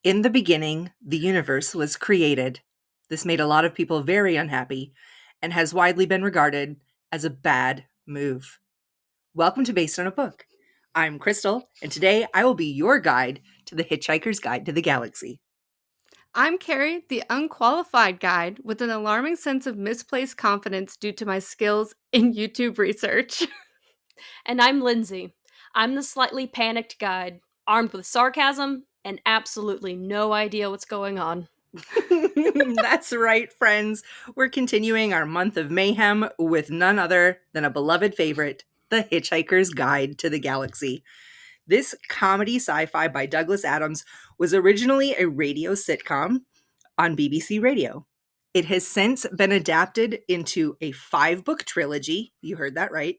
In the beginning, the universe was created. This made a lot of people very unhappy and has widely been regarded as a bad move. Welcome to Based on a Book. I'm Crystal, and today I will be your guide to the Hitchhiker's Guide to the Galaxy. I'm Keri, the unqualified guide with an alarming sense of misplaced confidence due to my skills in YouTube research. And I'm Lindsey. I'm the slightly panicked guide, armed with sarcasm and absolutely no idea what's going on. That's right, friends. We're continuing our month of mayhem with none other than a beloved favorite, The Hitchhiker's Guide to the Galaxy. This comedy sci-fi by Douglas Adams was originally a radio sitcom on BBC Radio. It has since been adapted into a 5-book trilogy, you heard that right,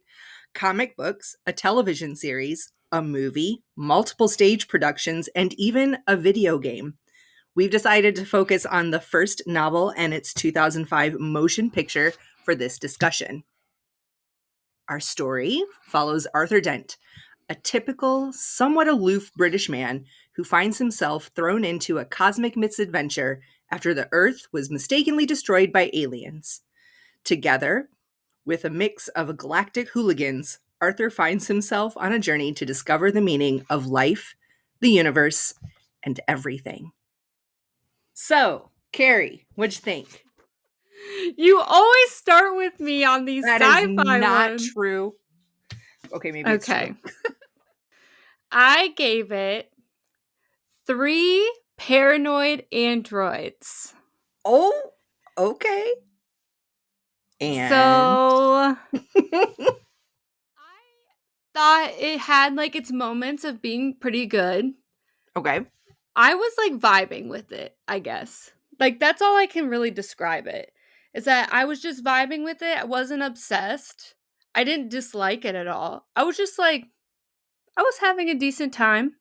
comic books, a television series, a movie, multiple stage productions, and even a video game. We've decided to focus on the first novel and its 2005 motion picture for this discussion. Our story follows Arthur Dent, a typical, somewhat aloof British man who finds himself thrown into a cosmic misadventure after the Earth was mistakenly destroyed by aliens. Together, with a mix of galactic hooligans, Arthur finds himself on a journey to discover the meaning of life, the universe, and everything. So, Keri, what'd you think? You always start with me on these That is sci-fi not ones. true. Okay, maybe it's Okay. true. I gave it 3 paranoid androids. Oh, okay. And So I thought it had like its moments of being pretty good. okay. I was like vibing with it, I guess. Like that's all I can really describe it. Is that I was just vibing with it. I wasn't obsessed. I didn't dislike it at all. I was just like I was having a decent time.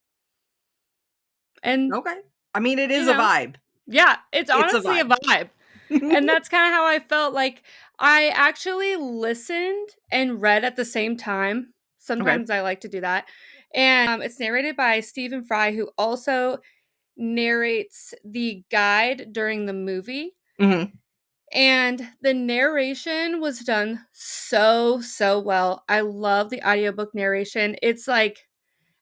And Okay. I mean, it you is a know, vibe. yeah, it's It's a honestly a vibe. vibe. And that's kind of how I felt. Like I actually listened and read at the same time. Okay. Sometimes I like to do that. And it's narrated by Stephen Fry, who also narrates the guide during the movie. Mm-hmm. And the narration was done so well. I love the audiobook narration. It's like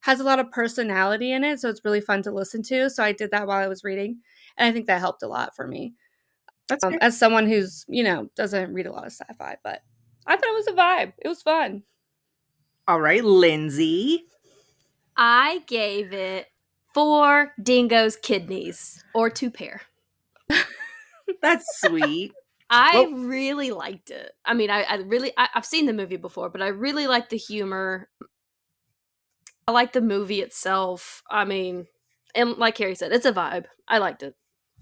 has a lot of personality in it, so it's really fun to listen to. So I did that while I was reading, and I think that helped a lot for me. That's good. As someone who's, doesn't read a lot of sci-fi, but I thought it was a vibe. It was fun. All right, Lindsey. I gave it 4 dingo's kidneys, or 2 pair. That's sweet. I Well, really liked it. I mean, I've seen the movie before, but I really like the humor. I like the movie itself. I mean, and like Keri said, it's a vibe. I liked it.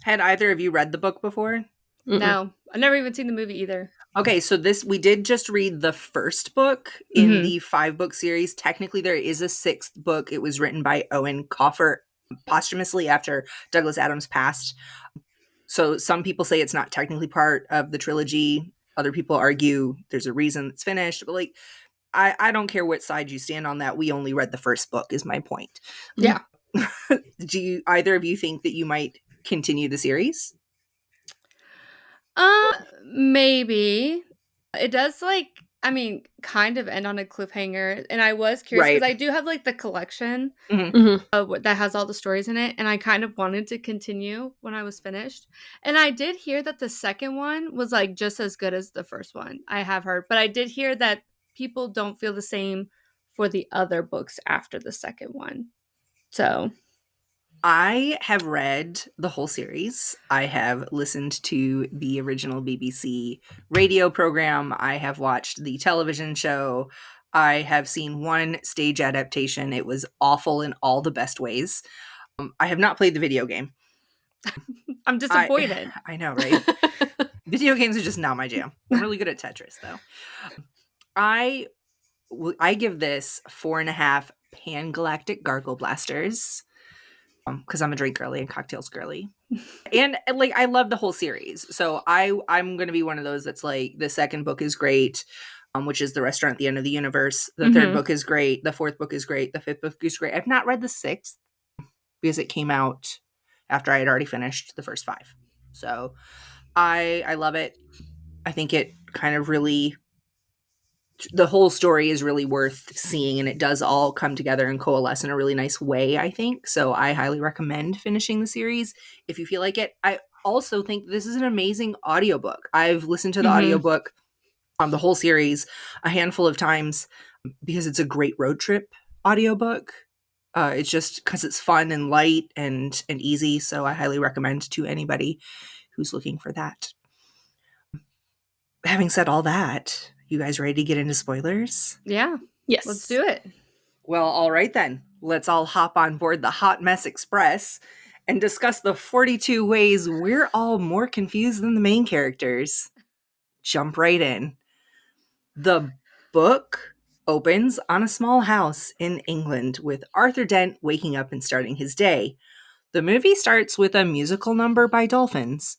had either of you read the book before? Mm-mm. No, I've never even seen the movie either. Okay, so we did just read the first book in the 5-book series. Technically, there is a 6th book. It was written by Owen Coffer posthumously after Douglas Adams passed. So some people say it's not technically part of the trilogy. Other people argue there's a reason it's finished. But like, I don't care what side you stand on that. We only read the first book, is my point. Yeah. Do either of you think that you might continue the series? Maybe. It does kind of end on a cliffhanger, and I was curious Right. because I do have like the collection Mm-hmm. that has all the stories in it, and I kind of wanted to continue when I was finished. And I did hear that the second one was like just as good as the first one. I have heard, but I did hear that people don't feel the same for the other books after the second one. So I have read the whole series. I have listened to the original BBC radio program. I have watched the television show. I have seen one stage adaptation. It was awful in all the best ways. I have not played the video game. I'm disappointed. I know, right? Video games are just not my jam. I'm really good at Tetris, though. I give this 4.5 pan-galactic gargle blasters. Because I'm a drink girly and cocktails girly. And like I love the whole series. So I'm gonna be one of those that's like the second book is great, which is The Restaurant at the End of the Universe. The third book is great. The fourth book is great. The fifth book is great. I've not read the 6th because it came out after I had already finished the first 5. So I love it. I think it kind of really, the whole story is really worth seeing, and it does all come together and coalesce in a really nice way, I think. So I highly recommend finishing the series if you feel like it. I also think this is an amazing audiobook. I've listened to the audiobook on the whole series a handful of times because it's a great road trip audiobook. It's just because it's fun and light and easy. So I highly recommend to anybody who's looking for that. Having said all that, you guys ready to get into spoilers? Yeah. Yes. Let's do it. Well, all right then. Let's all hop on board the Hot Mess Express and discuss the 42 ways we're all more confused than the main characters. Jump right in. The book opens on a small house in England with Arthur Dent waking up and starting his day. The movie starts with a musical number by Dolphins.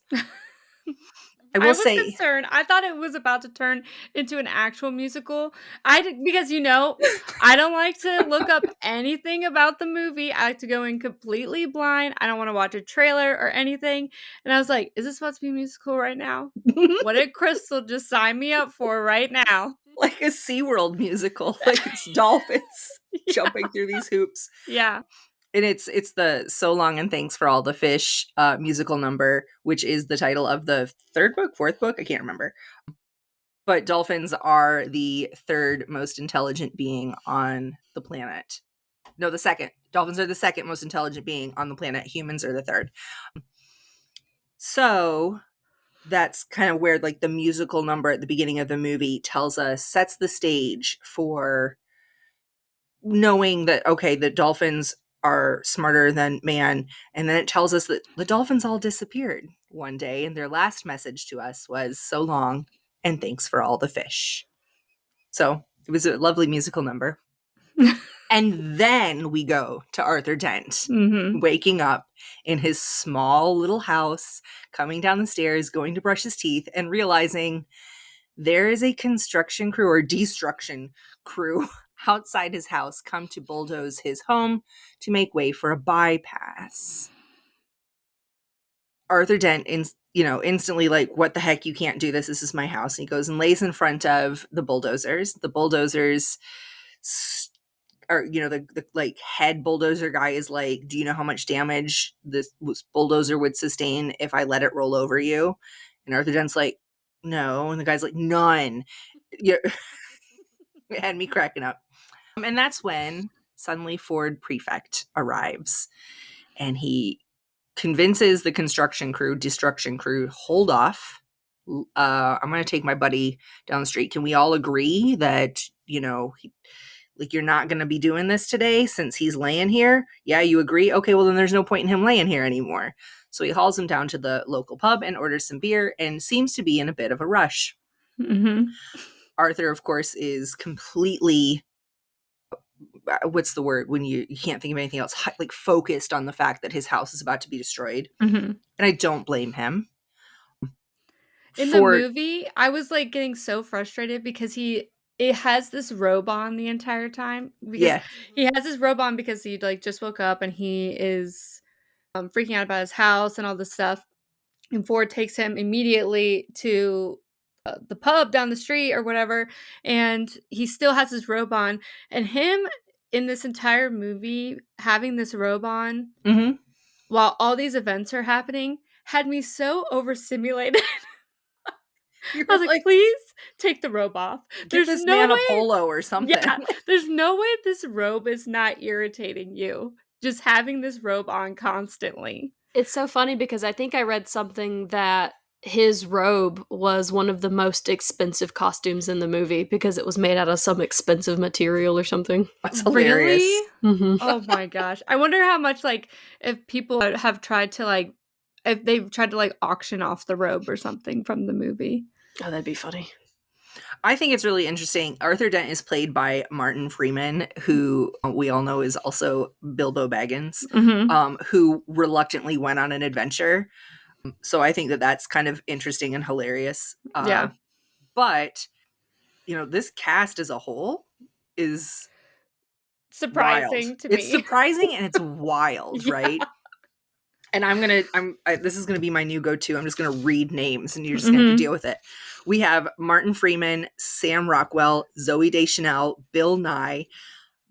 I was concerned. I thought it was about to turn into an actual musical. Because I don't like to look up anything about the movie. I like to go in completely blind. I don't want to watch a trailer or anything. And I was like, is this supposed to be a musical right now? What did Crystal just sign me up for right now? Like a SeaWorld musical. Like it's dolphins jumping through these hoops. Yeah. And it's the So Long and Thanks for All the Fish musical number, which is the title of the fourth book, I can't remember. But dolphins are the third most intelligent being on the planet. No, the second. Dolphins are the second most intelligent being on the planet. Humans are the third. So that's kind of where like the musical number at the beginning of the movie sets the stage for knowing that, okay, the dolphins are smarter than man. And then it tells us that the dolphins all disappeared one day. And their last message to us was so long and thanks for all the fish. So it was a lovely musical number. And then we go to Arthur Dent waking up in his small little house, coming down the stairs, going to brush his teeth, and realizing there is a construction crew or destruction crew outside his house come to bulldoze his home to make way for a bypass. Arthur Dent instantly like, what the heck, you can't do this. This is my house. And he goes and lays in front of the bulldozers. The bulldozers are, the like head bulldozer guy is like, do you know how much damage this bulldozer would sustain if I let it roll over you? And Arthur Dent's like, no. And the guy's like, none. Yeah. It had me cracking up. And that's when suddenly Ford Prefect arrives and he convinces the destruction crew, hold off. I'm going to take my buddy down the street. Can we all agree that, you're not going to be doing this today since he's laying here? Yeah, you agree? Okay, well, then there's no point in him laying here anymore. So he hauls him down to the local pub and orders some beer and seems to be in a bit of a rush. Arthur, of course, is completely, what's the word when you can't think of anything else, like focused on the fact that his house is about to be destroyed. And I don't blame him. In the movie, I was like getting so frustrated because it has this robe on the entire time. Because he has this robe on because he like just woke up and he is freaking out about his house and all this stuff. And Ford takes him immediately to the pub down the street or whatever, and he still has his robe on. And him in this entire movie having this robe on while all these events are happening had me so overstimulated. I was like, please take the robe off. There's this no man a polo or something. Yeah, there's no way this robe is not irritating you. Just having this robe on constantly. It's so funny because I think I read something that his robe was one of the most expensive costumes in the movie because it was made out of some expensive material or something. That's hilarious. Really? Oh my gosh. I wonder how much, like, if people have tried to, like, if they've tried to, like, auction off the robe or something from the movie. Oh, that'd be funny. I think it's really interesting. Arthur Dent is played by Martin Freeman, who we all know is also Bilbo Baggins, who reluctantly went on an adventure. So I think that that's kind of interesting and hilarious. Yeah. But, this cast as a whole is surprising wild. To me. It's surprising and it's wild, right? And this is gonna be my new go-to. I'm just gonna read names, and you're just gonna have to Mhm. deal with it. We have Martin Freeman, Sam Rockwell, Zoe Deschanel, Bill Nye,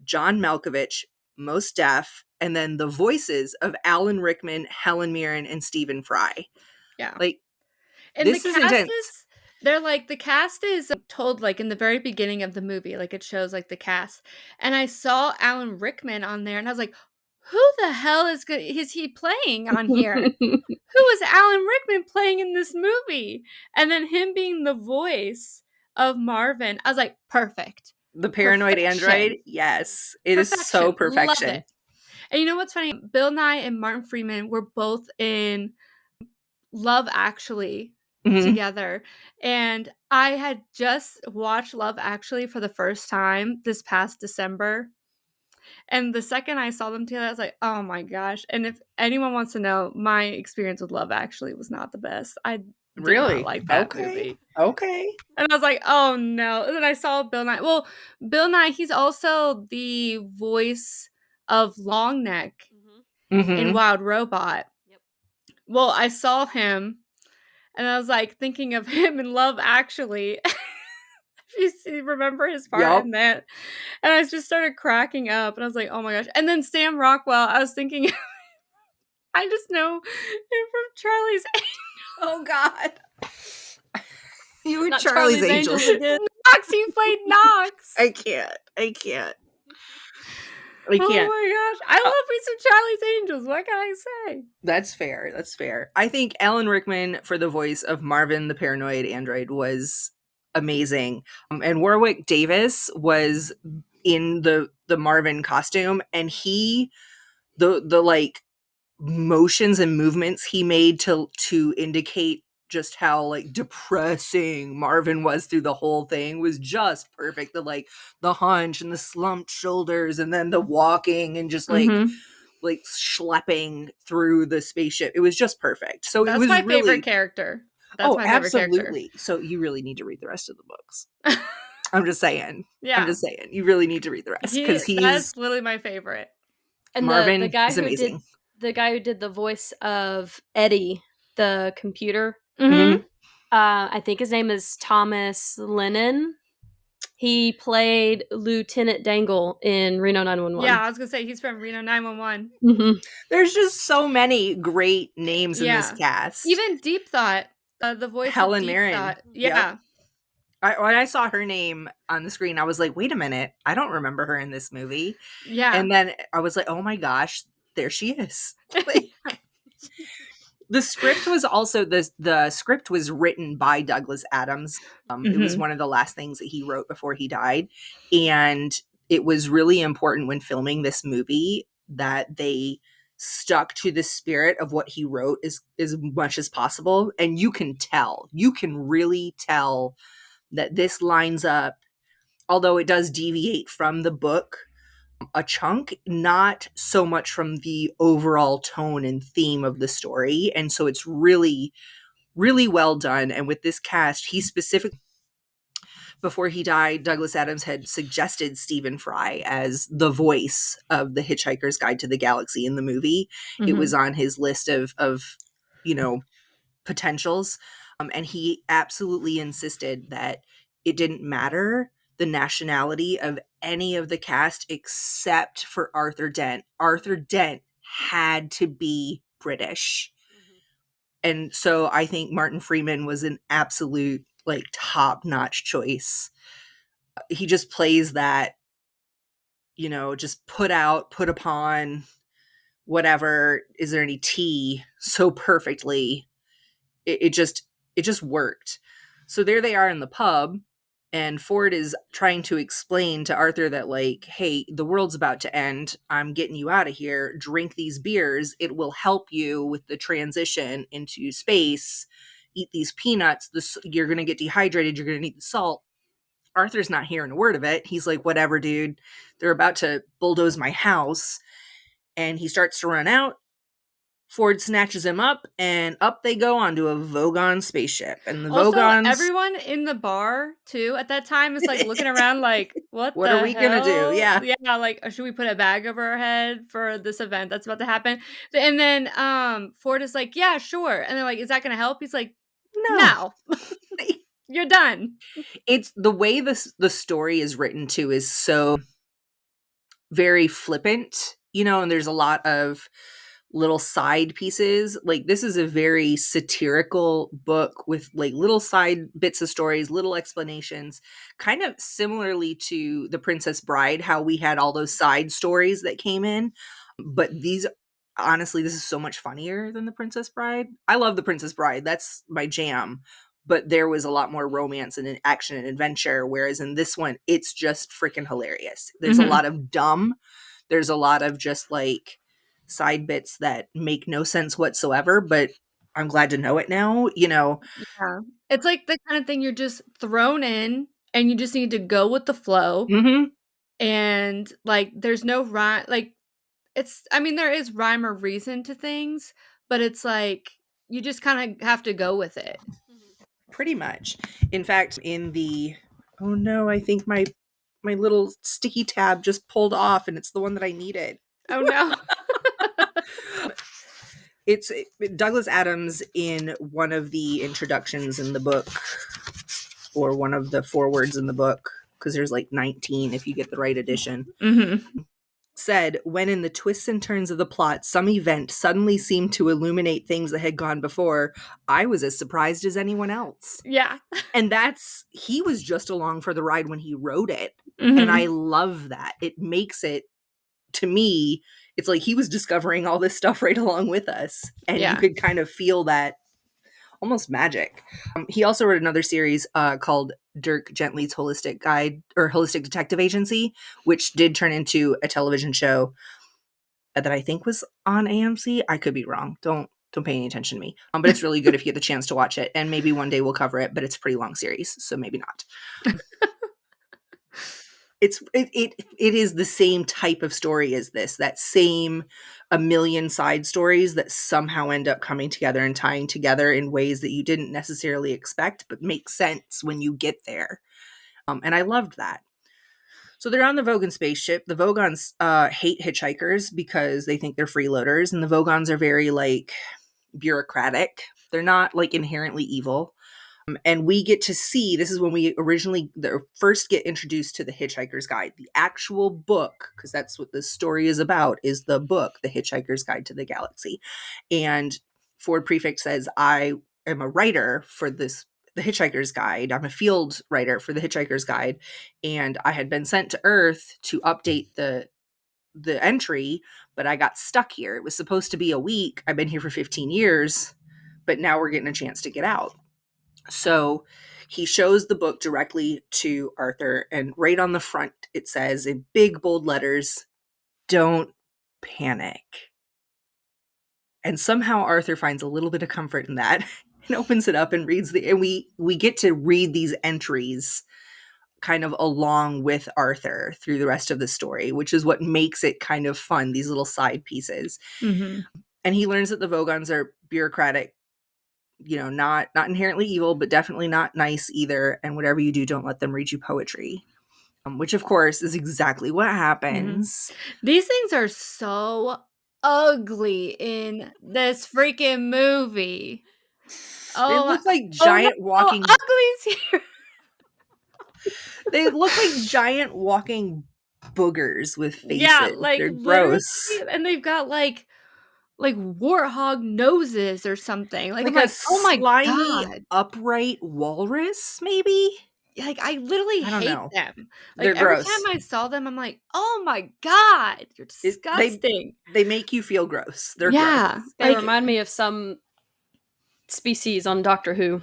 John Malkovich, Mos Def, and then the voices of Alan Rickman, Helen Mirren, and Stephen Fry. Yeah. Like, And the this is cast intense. they're like, the cast is told, like, in the very beginning of the movie, like, it shows, like, the cast, and I saw Alan Rickman on there, and I was like, "Who the hell is he playing on here? Who is Alan Rickman playing in this movie?" And then him being the voice of Marvin, I was like, "Perfect. The paranoid android, Perfection. yes. It is so Perfection. Love perfection. it." And you know what's funny? Bill Nye and Martin Freeman were both in Love Actually Mhm. together, and I had just watched Love Actually for the first time this past December, and the second I saw them together, I was like, "Oh my gosh." And if anyone wants to know, my experience with Love Actually was not the best. I did not Really? like that Okay. movie. Okay. And I was like, "Oh no." And then I saw Bill Nye. Well, Bill Nye, he's also the voice of Longneck in Mhm. Wild Robot. Yep. Well, I saw him and I was like thinking of him in Love Actually. If you remember his part Yup. in that. And I just started cracking up and I was like, oh my gosh. And then Sam Rockwell, I was thinking, I just know him from Charlie's Oh God. You and Not Charlie's Charlie's Angels. Angels again. Knox. He played Knox. I can't. I can't. I Oh can't. my gosh. I Uh, love me some Charlie's Angels. What can I say? That's fair. That's fair. I think Alan Rickman for the voice of Marvin the paranoid android was amazing. And Warwick Davis was in the Marvin costume, and the like motions and movements he made to indicate just how like depressing Marvin was through the whole thing was just perfect. The hunch and the slumped shoulders, and then the walking, and just Mm-hmm. like schlepping through the spaceship. It was just perfect. So it That's was my favorite really, character. That's oh, my favorite character. absolutely. So you really need to read the rest of the books. I'm just saying. I'm Yeah. just saying. You really need to read the rest, because That's literally my favorite. And the Marvin guy is who amazing. did the voice of Eddie, the computer, Mm-hmm. Mhm. I think his name is Thomas Lennon. He played Lieutenant Dangle in Reno 911. Yeah, I was gonna say he's from Reno 911. Mm-hmm. There's just so many great names in this Yeah. cast. Even Deep Thought, the voice of Helen Deep Mirren. Thought. Yep. Yeah. When I saw her name on the screen, I was like, wait a minute, I don't remember her in this movie. Yeah. And then I was like, oh my gosh, there she is. Like, the script was also the script was written by Douglas Adams. It was Mhm. one of the last things that he wrote before he died, and it was really important when filming this movie that they stuck to the spirit of what he wrote as much as possible. And you can really tell that this lines up, although it does deviate from the book a chunk, not so much from the overall tone and theme of the story. And so it's really, really well done. And with this cast, he specifically, before he died, Douglas Adams had suggested Stephen Fry as the voice of the Hitchhiker's Guide to the Galaxy in the movie. It was Mhm. on his list of you know, potentials. And he absolutely insisted that it didn't matter the nationality of any of the cast except for Arthur Dent. Arthur Dent had to be British. And so I think Martin Freeman was an absolute like top-notch choice. He just plays that, just put out, put upon, whatever, is there any tea, so perfectly. It just worked. So there they are in the pub, and Ford is trying to explain to Arthur that, like, hey, the world's about to end, I'm getting you out of here, drink these beers, it will help you with the transition into space, eat these peanuts, you're gonna get dehydrated, you're gonna need the salt. Arthur's not hearing a word of it. He's like, whatever, dude, they're about to bulldoze my house. And he starts to run out. Ford snatches him up, and up they go onto a Vogon spaceship. And the Also, Vogons, everyone in the bar too at that time is like looking around like, what what are the we gonna do? hell? Yeah. Yeah, like should we put a bag over our head for this event that's about to happen? And then Ford is like, yeah, sure. And they're like, is that gonna help? He's like, No. no, you're done. It's the way the story is written too is so very flippant, and there's a lot of little side pieces. Like, this is a very satirical book with like little side bits of stories, little explanations, kind of similarly to The Princess Bride, how we had all those side stories that came in. But these, honestly, this is so much funnier than The Princess Bride. I love The Princess Bride. That's my jam. But there was a lot more romance and action and adventure. Whereas in this one, it's just freaking hilarious. There's a lot of dumb. There's a lot of just like side bits that make no sense whatsoever, but I'm glad to know it now, Yeah. It's like the kind of thing you're just thrown in and you just need to go with the flow. Mm-hmm. And like there's no rhyme, like I mean there is rhyme or reason to things, but it's like you just kind of have to go with it. Pretty much. In fact, oh no, I think my little sticky tab just pulled off and it's the one that I needed. Oh no. It's Douglas Adams in one of the introductions in the book, or one of the forewords in the book, because there's like 19 if you get the right edition. Said, when in the twists and turns of the plot, some event suddenly seemed to illuminate things that had gone before, I was as surprised as anyone else. Yeah. And he was just along for the ride when he wrote it. And I love that. It makes it, to me, it's like he was discovering all this stuff right along with us. And you could kind of feel that almost magic. He also wrote another series called Dirk Gently's Holistic Guide, or Holistic Detective Agency, which did turn into a television show that I think was on AMC. I could be wrong. Don't pay any attention to me. But it's really good if you get the chance to watch it. And maybe one day we'll cover it, but it's a pretty long series, so maybe not. It is the same type of story as this, that same a million side stories that somehow end up coming together and tying together in ways that you didn't necessarily expect, but make sense when you get there. And I loved that. So they're on the Vogon spaceship. The Vogons hate hitchhikers because they think they're freeloaders, and the Vogons are very like bureaucratic. They're not like inherently evil. And we get to see, this is when we first get introduced to the Hitchhiker's Guide, the actual book, because that's what this story is about, is the book, The Hitchhiker's Guide to the Galaxy. And Ford Prefect says, I am a writer for the Hitchhiker's Guide. I'm a field writer for the Hitchhiker's Guide. And I had been sent to Earth to update the entry, but I got stuck here. It was supposed to be a week. I've been here for 15 years, but now we're getting a chance to get out. So he shows the book directly to Arthur, and right on the front it says in big bold letters, "Don't panic." And somehow Arthur finds a little bit of comfort in that and opens it up and reads and we get to read these entries kind of along with Arthur through the rest of the story, which is what makes it kind of fun, these little side pieces. And he learns that the Vogons are bureaucratic, not inherently evil, but definitely not nice either. And whatever you do, don't let them read you poetry, which of course is exactly what happens. These things are so ugly in this freaking movie. They Oh, look like giant walking. Ugly's here. They look like giant walking boogers with faces. Yeah, like they're literally, gross. and they've got like warthog noses or something. Like I'm Like a like, oh my slimy, god. upright walrus, maybe? Like I literally I don't hate know. them. Like They're every gross. time I saw them, I'm like, oh my god, you're disgusting. They make you feel gross. They're Yeah, gross. They like remind me of some species on Doctor Who.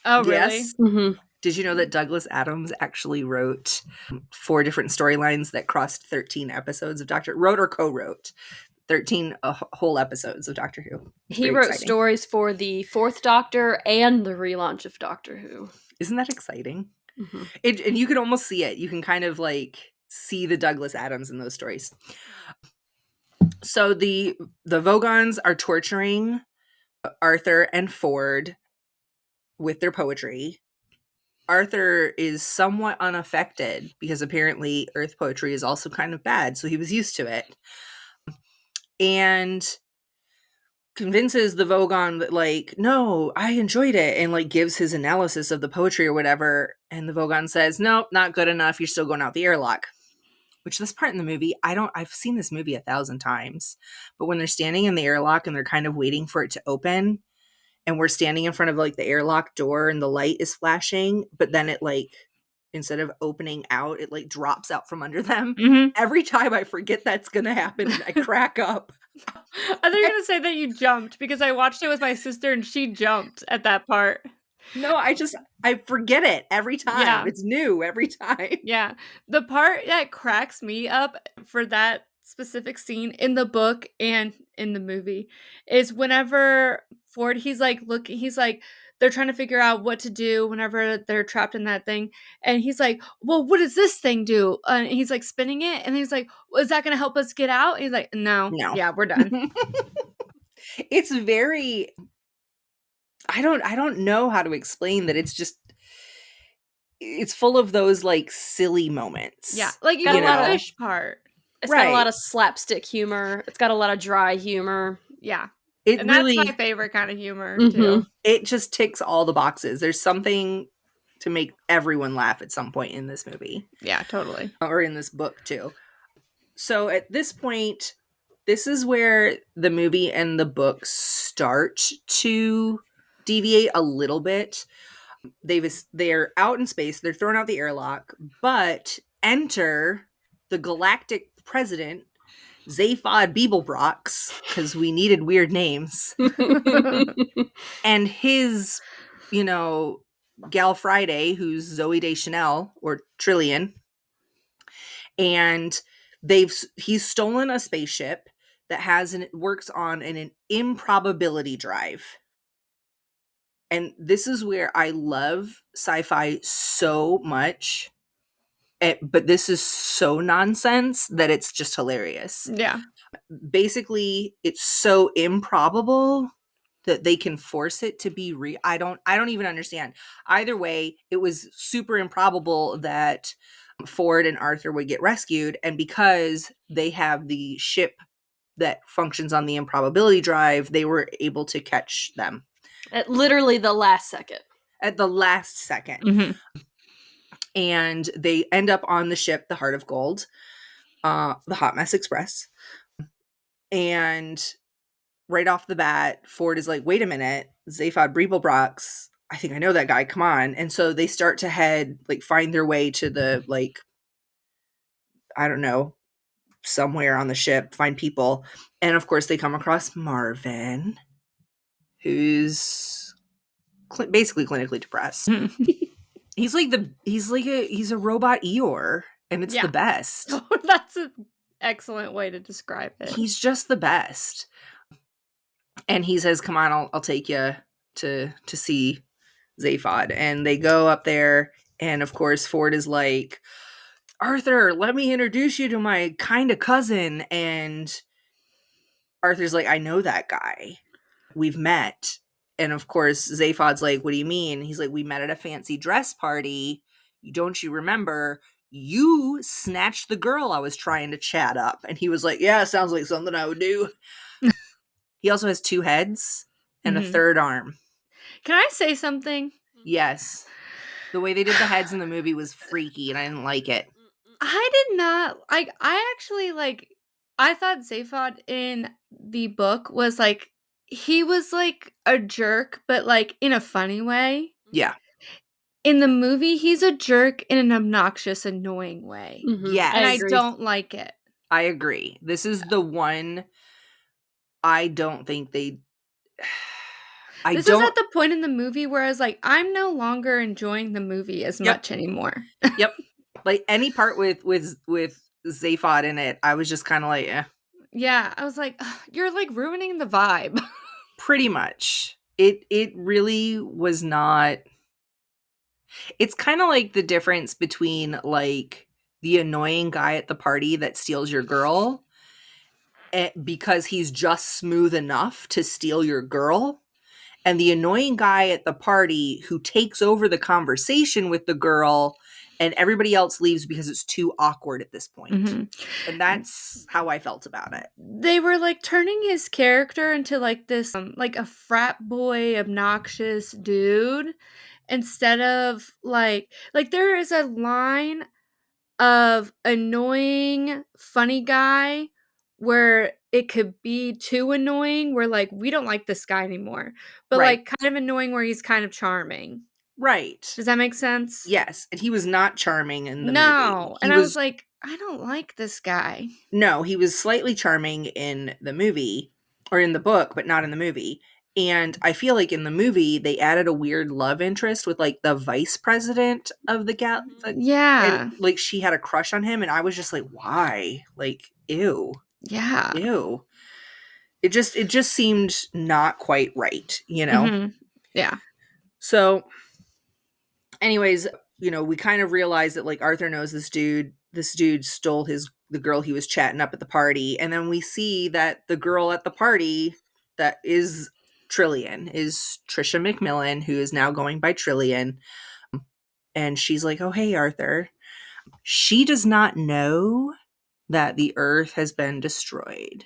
oh really? Yes. Mm-hmm. Did you know that Douglas Adams actually wrote 4 different storylines that crossed 13 episodes of wrote or co-wrote 13 whole episodes of Doctor Who? He wrote stories for the 4th Doctor and the relaunch of Doctor Who. Isn't that exciting? Mm-hmm. And you can almost see it. You can kind of like see the Douglas Adams in those stories. So the Vogons are torturing Arthur and Ford with their poetry. Arthur is somewhat unaffected because apparently Earth poetry is also kind of bad, so he was used to it. And convinces the Vogon that, like, no, I enjoyed it, and like gives his analysis of the poetry or whatever. And the Vogon says, nope, not good enough. You're still going out the airlock. Which this part in the movie, I've seen this movie 1,000 times, but when they're standing in the airlock and they're kind of waiting for it to open, and we're standing in front of like the airlock door and the light is flashing, but then it like, instead of opening out, it like drops out from under them. Mhm. Every time I forget that's gonna happen and I crack up. I thought you were gonna say that you jumped because I watched it with my sister and she jumped at that part. No, I forget it every time. Yeah. It's new every time. Yeah. The part that cracks me up for that specific scene in the book and in the movie is whenever Ford, he's like, they're trying to figure out what to do whenever they're trapped in that thing. And he's like, well, what does this thing do? And he's like spinning it. And he's like, well, is that going to help us get out? And he's like, no. No. Yeah, we're done. It's very, I don't know how to explain that. It's full of those like silly moments. Yeah. Like Got even a lot the of- fish part. It's got a lot Right. of slapstick humor. It's got a lot of dry humor. Yeah. It And really, that's my favorite kind of humor Mhm. too. it just ticks all the boxes. There's something to make everyone laugh at some point in this movie. Yeah, totally. Or in this book too. So at this point, this is where the movie and the book start to deviate a little bit. They're out in space, they're thrown out the airlock, but enter the galactic president, Zaphod Beeblebrox, because we needed weird names, and his, Gal Friday, who's Zoe Deschanel or Trillian, and he's stolen a spaceship that works on an improbability drive. And this is where I love sci-fi so much, but this is so nonsense that it's just hilarious. Yeah. Basically, it's so improbable that they can force it to be real. I don't even understand. Either way, it was super improbable that Ford and Arthur would get rescued, and because they have the ship that functions on the improbability drive, they were able to catch them At literally the last second. at the last second. Mm-hmm. And they end up on the ship, the Heart of Gold, the Hot Mess Express. And right off the bat, Ford is like, wait a minute, Zaphod Beeblebrox, I think I know that guy, come on. And so they start to find their way to the, like, I don't know, somewhere on the ship, find people. And of course they come across Marvin, who's basically clinically depressed. He's a robot Eeyore, and it's Yeah. the best. Oh, that's an excellent way to describe it. He's just the best. And he says, come on, I'll take you to see Zaphod. And they go up there, and of course Ford is like, Arthur, let me introduce you to my kind of cousin. And Arthur's like, I know that guy. We've met. And of course, Zaphod's like, what do you mean? He's like, we met at a fancy dress party. Don't you remember? You snatched the girl I was trying to chat up. And he was like, yeah, sounds like something I would do. He also has 2 heads and a Mhm. 3rd arm. Can I say something? Yes. The way they did the heads in the movie was freaky, and I didn't like it. I did not like. I actually like. I thought Zaphod in the book was like he was like a jerk, but like in a funny way. Yeah. In the movie, he's a jerk in an obnoxious, annoying way, Mhm. Yes. and I agree. don't like it. I agree. This is the one I don't think they. This is at the point in the movie where I was like, I'm no longer enjoying the movie as Yep. much anymore. Yep. Like any part with Zaphod in it, I was just kind of like, eh. Yeah, I was like, "Ugh, you're like ruining the vibe. Pretty much. It really was not. It's kind of like the difference between like the annoying guy at the party that steals your girl because he's just smooth enough to steal your girl. And the annoying guy at the party who takes over the conversation with the girl, and everybody else leaves because it's too awkward at this point. Mm-hmm. And that's how I felt about it. They were like turning his character into like this, like a frat boy, obnoxious dude, instead of like there is a line of annoying funny guy where it could be too annoying, where like we don't like this guy anymore, but Right. like kind of annoying where he's kind of charming. Right. Does that make sense? Yes. And he was not charming in the movie. No. And I was like, I don't like this guy. No, he was slightly charming in the movie, or in the book, but not in the movie. And I feel like in the movie they added a weird love interest with like the vice president of the Yeah. and like she had a crush on him, and I was just like, why? Like, ew. Yeah. Ew. It just seemed not quite right, you know? Mm-hmm. Yeah. So anyways, you know, we kind of realize that like Arthur knows this dude stole the girl he was chatting up at the party, and then we see that the girl at the party that is Trillian is Trisha McMillan, who is now going by Trillian. And she's like, "Oh, hey, Arthur." She does not know that the earth has been destroyed.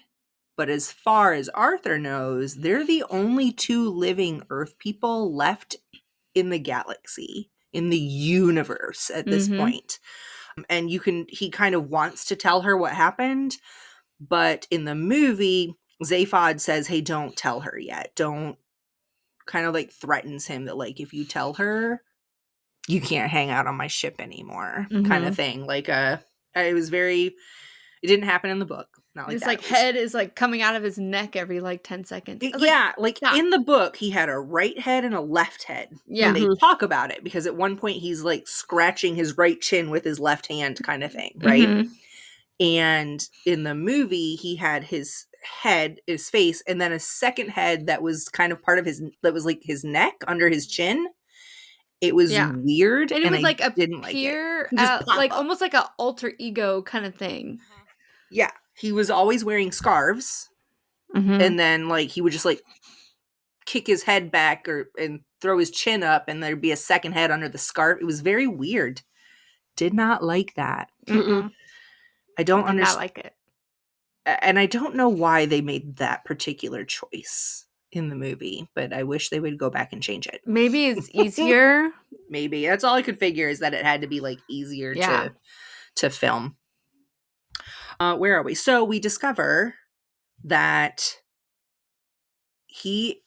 But as far as Arthur knows, they're the only two living earth people left in the galaxy, in the universe at this point. And he kind of wants to tell her what happened, but in the movie, Zaphod says, "Hey, don't tell her yet. Don't," kind of like threatens him that like, if you tell her, you can't hang out on my ship anymore, kind of thing. Like it didn't happen in the book. Not like his that. like head is like coming out of his neck every like 10 seconds. Yeah, like stop. in the book, he had a right head and a left head. Yeah. When they talk about it, because at one point he's like scratching his right chin with his left hand, kind of thing, right? And in the movie, he had his head, his face, and then a second head that was kind of part of that was like his neck under his chin. It was weird, and it would like didn't like it. appear Just like up. almost like an alter ego kind of thing. Yeah, he was always wearing scarves, and then like he would just like kick his head back and throw his chin up, and there'd be a second head under the scarf. It was very weird. Did not like that. I don't understand. Not like it. And I don't know why they made that particular choice in the movie, but I wish they would go back and change it. Maybe it's easier. Maybe. That's all I could figure, is that it had to be like easier to film. Where are we? So we discover that Zaphod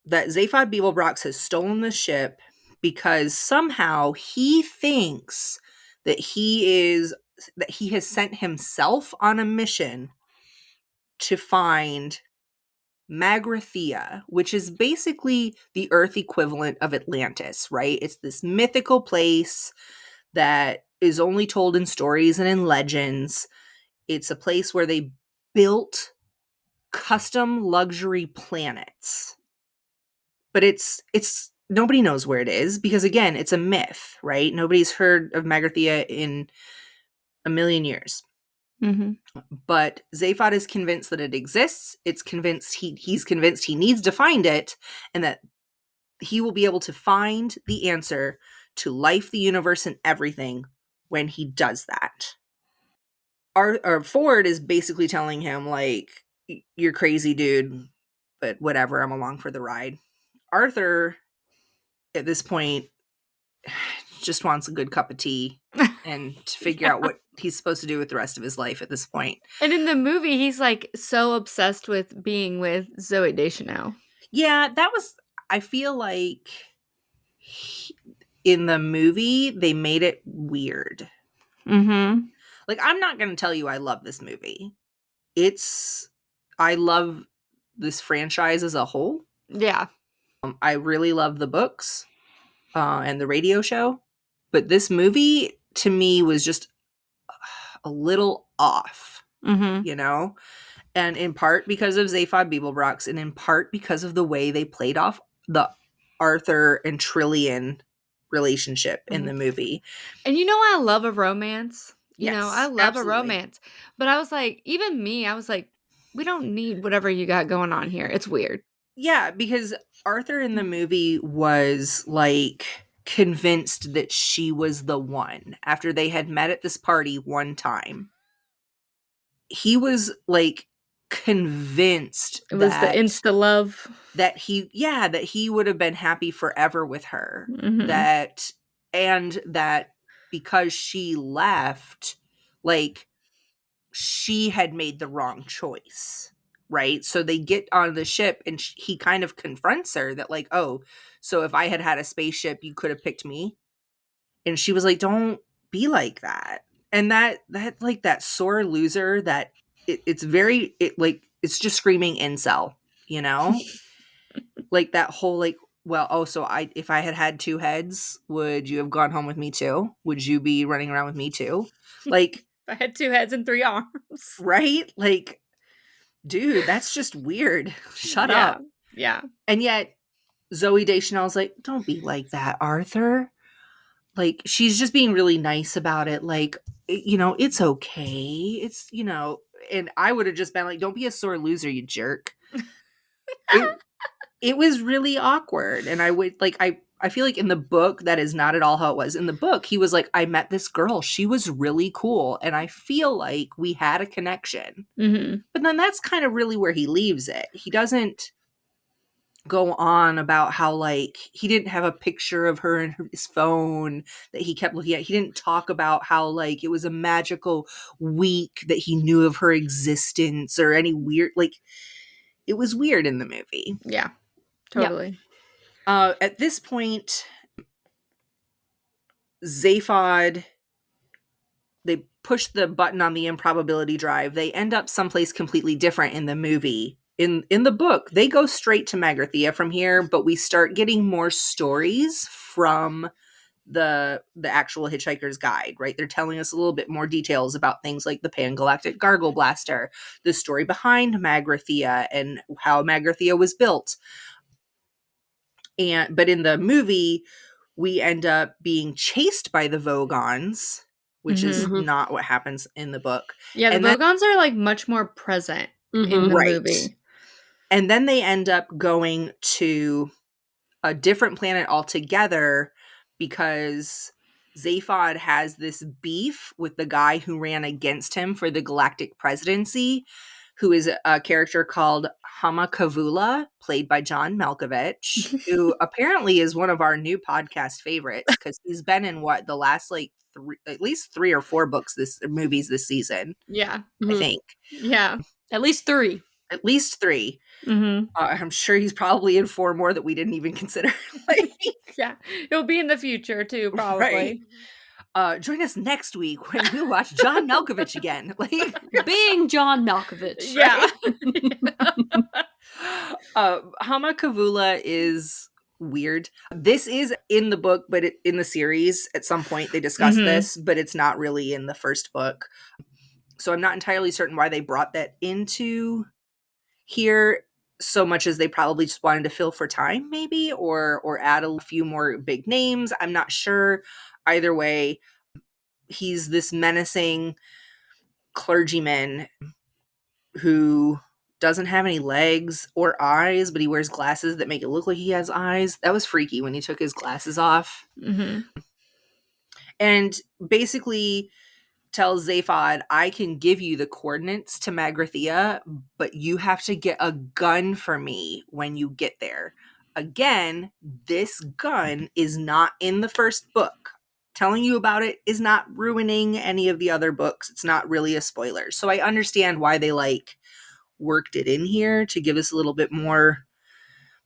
Beeblebrox has stolen the ship because somehow he thinks that he has sent himself on a mission to find Magrathea, which is basically the Earth equivalent of Atlantis, right? It's this mythical place that is only told in stories and in legends. It's a place where they built custom luxury planets. But it's nobody knows where it is, because again, it's a myth, right? Nobody's heard of Magrathea in a million years. But Zaphod is convinced that it exists. He's convinced he needs to find it, and that he will be able to find the answer to life, the universe, and everything when he does that. Ford is basically telling him, like, "You're crazy, dude, but whatever, I'm along for the ride." Arthur, at this point, just wants a good cup of tea and to figure out what he's supposed to do with the rest of his life at this point. And in the movie, he's like so obsessed with being with Zooey Deschanel. Yeah, I feel like in the movie, they made it weird. Like, I'm not going to tell you I love this movie. I love this franchise as a whole. Yeah. I really love the books and the radio show. But this movie, to me, was just a little off, you know? And in part because of Zaphod Beeblebrox, and in part because of the way they played off the Arthur and Trillian relationship in the movie. And you know, I love a romance. You Yes, know, I love absolutely. a romance. But I was like, even me, I was like, we don't need whatever you got going on here. It's weird. Yeah, because Arthur in the movie was like convinced that she was the one after they had met at this party one time. He was like convinced It was the insta love. that he would have been happy forever with her. Mhm. That because she left, like she had made the wrong choice, right? So they get on the ship and he kind of confronts her that like, oh, so if I had had a spaceship, you could have picked me. And she was like, don't be like that. And that like that sore loser that it's very it's just screaming incel, you know? Like that whole like, well, oh, so if I had had two heads, would you have gone home with me too? Would you be running around with me too? Like, I had 2 heads and 3 arms. right? Like, dude, that's just weird. Shut Yeah. up. Yeah. And yet Zoe Deschanel's like, don't be like that, Arthur. Like, she's just being really nice about it. Like, you know, it's okay. It's, you know, and I would have just been like, don't be a sore loser, you jerk. It was really awkward. And I would like, I feel like in the book, that is not at all how it was. In the book, he was like, I met this girl. She was really cool. And I feel like we had a connection. Mhm. But then that's kind of really where he leaves it. He doesn't go on about how like he didn't have a picture of her in his phone that he kept looking at. He didn't talk about how like it was a magical week that he knew of her existence or any weird like it was weird in the movie. Yeah. Totally. At this point, Zaphod, they push the button on the improbability drive. They end up someplace completely different in the movie. In the book, they go straight to Magrathea from here, but we start getting more stories from the actual Hitchhiker's Guide, right? They're telling us a little bit more details about things like the Pangalactic Gargle Blaster, the story behind Magrathea and how Magrathea was built. But in the movie, we end up being chased by the Vogons, which is Mhm. not what happens in the book. Yeah, the And then Vogons are like much more present in the right. movie. And then they end up going to a different planet altogether because Zaphod has this beef with the guy who ran against him for the galactic presidency, who is a character called Hama Kavula, played by John Malkovich, who apparently is one of our new podcast favorites because he's been in the last like at least 3 or 4 movies this season. Yeah. I think. Yeah. At least 3. At least 3. Mhm. I'm sure he's probably in 4 more that we didn't even consider. Like, Yeah. It'll be in the future too, probably. right. Join us next week when we watch John Malkovich again. Like, Being John Malkovich. Yeah. Hama Kavula is weird. This is in the book, but in the series, at some point they discuss this, but it's not really in the first book. So I'm not entirely certain why they brought that into here so much as they probably just wanted to fill for time, maybe, or add a few more big names. I'm not sure. Either way, he's this menacing clergyman who doesn't have any legs or eyes, but he wears glasses that make it look like he has eyes. That was freaky when he took his glasses off. Mhm. And basically tells Zaphod, I can give you the coordinates to Magrathea, but you have to get a gun for me when you get there. Again, this gun is not in the first book. Telling you about it is not ruining any of the other books. It's not really a spoiler. So I understand why they like worked it in here to give us a little bit more,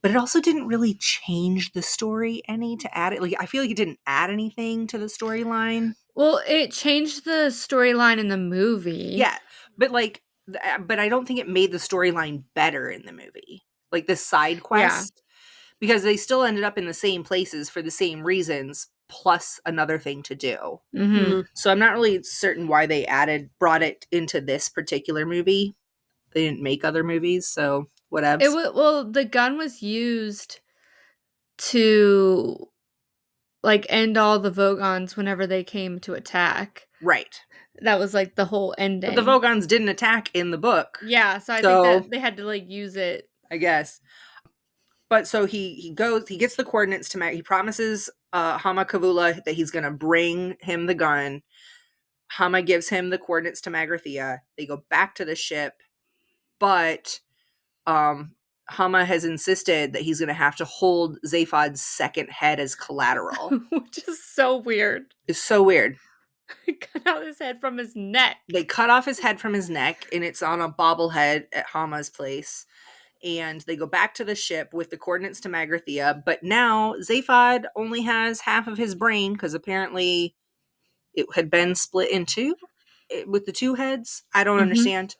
but it also didn't really change the story any to add it. Like, I feel like it didn't add anything to the storyline. Well, it changed the storyline in the movie. Yeah, but but I don't think it made the storyline better in the movie. Like the side quest, because they still ended up in the same places for the same reasons, plus another thing to do. Mhm. So I'm not really certain why they brought it into this particular movie. They didn't make other movies, so whatevs. Well, the gun was used to like end all the Vogons whenever they came to attack. Right. That was like the whole ending. But the Vogons didn't attack in the book. Yeah, so I think So that they had to like use it. I guess. But so he gets the coordinates to he promises Hama Kavula that he's going to bring him the gun. Hama gives him the coordinates to Magrathea. They go back to the ship, but Hama has insisted that he's going to have to hold Zaphod's second head as collateral. Which is so weird. It's so weird. Cut out his head from his neck. They cut off his head from his neck, and it's on a bobblehead at Hama's place. And they go back to the ship with the coordinates to Magrathea, but now Zaphod only has half of his brain because apparently it had been split in two with the two heads. I don't understand.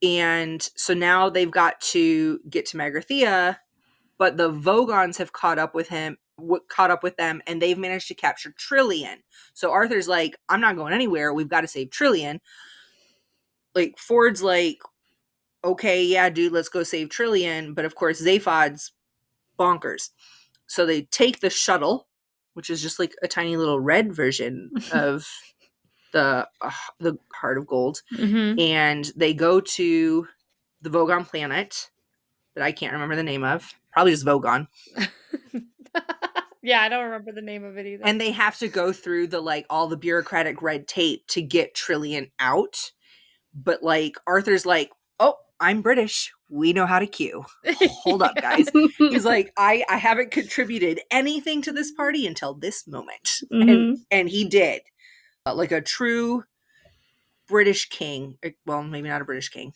And so now they've got to get to Magrathea, but the Vogons have caught up with them, and they've managed to capture Trillian. So Arthur's like, I'm not going anywhere. We've got to save Trillian. Like, Ford's like, okay, yeah, dude, let's go save Trillian. But of course, Zaphod's bonkers. So they take the shuttle, which is just like a tiny little red version of the Heart of Gold, and they go to the Vogon planet that I can't remember the name of. Probably just Vogon. Yeah, I don't remember the name of it either. And they have to go through the like all the bureaucratic red tape to get Trillian out. But like Arthur's like, oh, I'm British. We know how to queue. Hold up, guys. He's like, I haven't contributed anything to this party until this moment. And he did. Like a true British king. Well, maybe not a British king.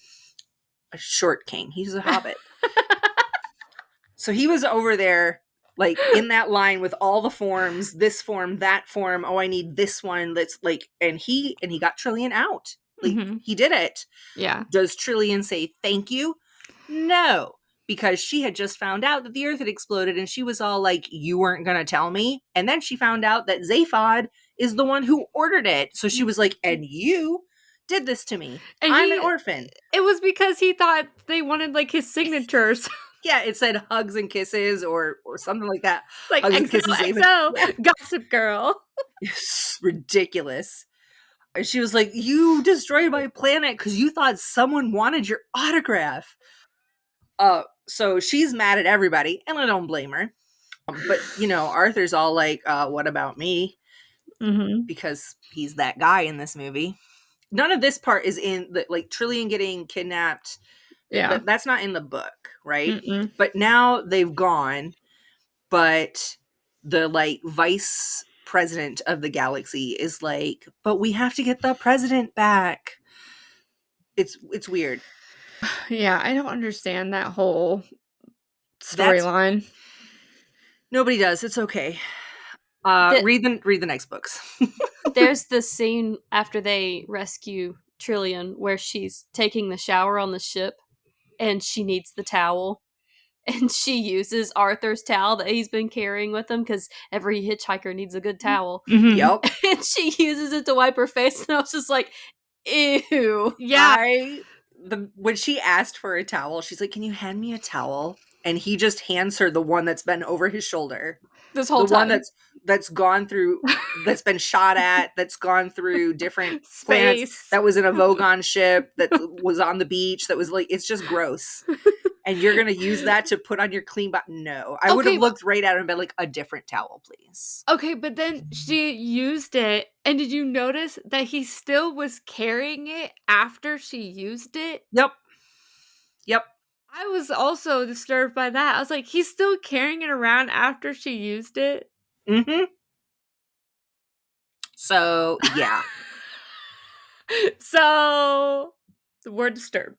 A short king. He's a hobbit. So he was over there, like in that line with all the forms, this form, that form. Oh, I need this one. Let's like, and he got Trillian out. Like he did it. Yeah. Does Trillian say thank you? No, because she had just found out that the Earth had exploded, and she was all like, "You weren't gonna tell me." And then she found out that Zaphod is the one who ordered it. So she was like, "And you did this to me. And I'm an orphan." It was because he thought they wanted like his signatures. Yeah, it said hugs and kisses or something like that. Like XOXO, yeah. Gossip Girl. It's ridiculous. And she was like, you destroyed my planet because you thought someone wanted your autograph. So she's mad at everybody, and I don't blame her. But, you know, Arthur's all like, what about me? Because he's that guy in this movie. None of this part is in, like, Trillian getting kidnapped. Yeah. That's not in the book, right? But now they've gone, but the, like, vice president of the galaxy is like, but we have to get the president back. It's weird. Yeah, I don't understand that whole storyline. Nobody does. It's okay. Read the next books. There's the scene after they rescue Trillian where she's taking the shower on the ship and she needs the towel. And she uses Arthur's towel that he's been carrying with him because every hitchhiker needs a good towel. Yep. And she uses it to wipe her face, and I was just like, ew. Yeah. When she asked for a towel, she's like, can you hand me a towel? And he just hands her the one that's been over his shoulder. This whole time. The one that's gone through, that's been shot at, that's gone through different planets, that was in a Vogon ship, that was on the beach, that was like, it's just gross. And you're going to use that to put on your clean body? No. I would have looked right at him and been like, a different towel, please. Okay, but then she used it, and did you notice that he still was carrying it after she used it? Yep. I was also disturbed by that. I was like, he's still carrying it around after she used it? So, yeah. So, we're disturbed.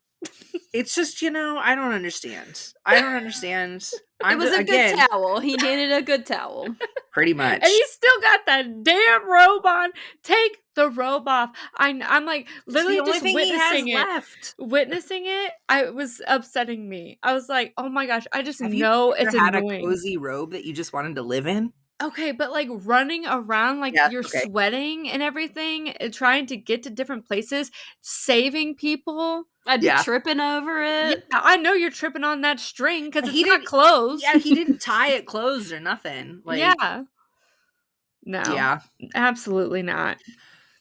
It's just, I don't understand. It was a good towel. He needed a good towel. Pretty much. And he still got that damn robe on. Take the robe off. I'm like literally just witnessing it. It was upsetting me. I was like, oh my gosh, I just know it's annoying. Had a cozy robe that you just wanted to live in? Okay, but like running around like you're sweating and everything, trying to get to different places, saving people. I'd be tripping over it. Yeah, I know you're tripping on that string because it's not closed. Yeah, he didn't tie it closed or nothing. Like, yeah. No. Yeah. Absolutely not.